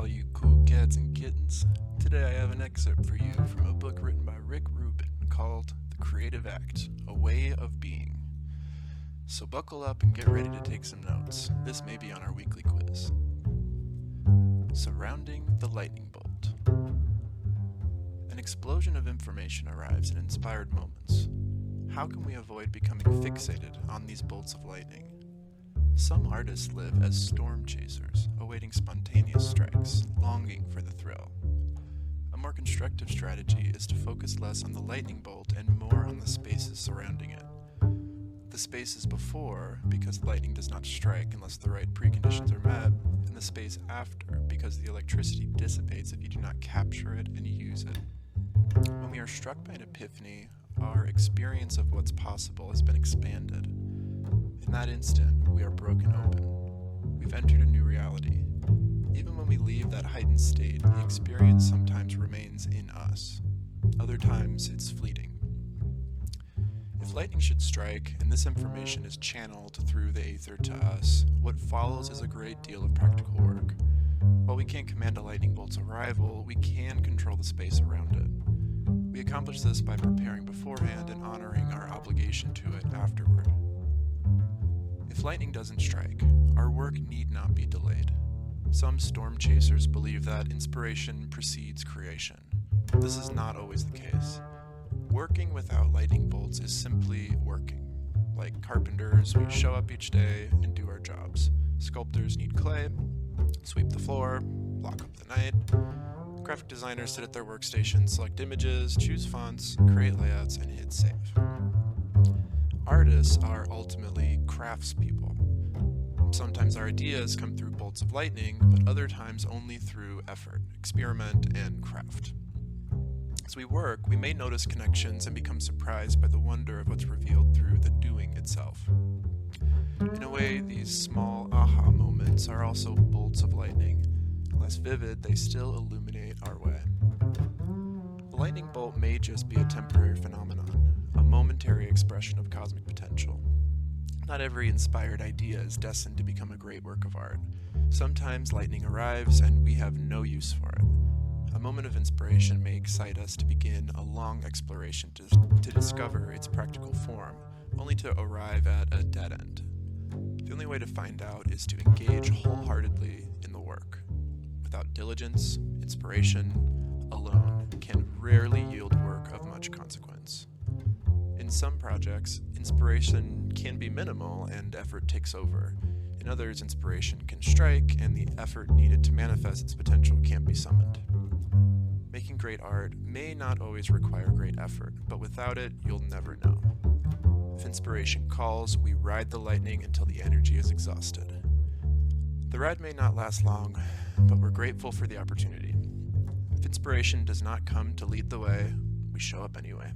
all you cool cats and kittens. Today I have an excerpt for you from a book written by Rubin called The Creative Act, A Way of Being. So buckle up and get ready to take some notes. This may be on our weekly quiz. Surrounding the lightning bolt. An explosion of information arrives in inspired moments. How can we avoid becoming fixated on these bolts of lightning? Some artists live as storm chasers, awaiting spontaneous strikes, longing for the thrill. A more constructive strategy is to focus less on the lightning bolt and more on the spaces surrounding it. The spaces before, because lightning does not strike unless the right preconditions are met, and the space after, because the electricity dissipates if you do not capture it and use it. When we are struck by an epiphany, our experience of what's possible has been expanded. In that instant, we are broken open. We've entered a new reality. Even when we leave that heightened state, the experience sometimes remains in us. Other times, it's fleeting. If lightning should strike, and this information is channeled through the aether to us, what follows is a great deal of practical work. While we can't command a lightning bolt's arrival, we can control the space around it. We accomplish this by preparing beforehand and honoring our obligation to it afterward. If lightning doesn't strike, our work need not be delayed. Some storm chasers believe that inspiration precedes creation. This is not always the case. Working without lightning bolts is simply working. Like carpenters, we show up each day and do our jobs. Sculptors need clay, sweep the floor, lock up the night. Graphic designers sit at their workstations, select images, choose fonts, create layouts, and hit save. Artists are ultimately craftspeople. Sometimes our ideas come through bolts of lightning, but other times only through effort, experiment, and craft. As we work, we may notice connections and become surprised by the wonder of what's revealed through the doing itself. In a way, these small aha moments are also bolts of lightning. Less vivid, they still illuminate our way. The lightning bolt may just be a temporary phenomenon, a momentary expression of cosmic potential. Not every inspired idea is destined to become a great work of art. Sometimes lightning arrives and we have no use for it. A moment of inspiration may excite us to begin a long exploration to discover its practical form, only to arrive at a dead end. The only way to find out is to engage wholeheartedly in the work. Without diligence, inspiration alone can rarely yield work of much consequence. In some projects, inspiration can be minimal and effort takes over. In others, inspiration can strike and the effort needed to manifest its potential can't be summoned. Making great art may not always require great effort, but without it, you'll never know. If inspiration calls, we ride the lightning until the energy is exhausted. The ride may not last long, but we're grateful for the opportunity. If inspiration does not come to lead the way, we show up anyway.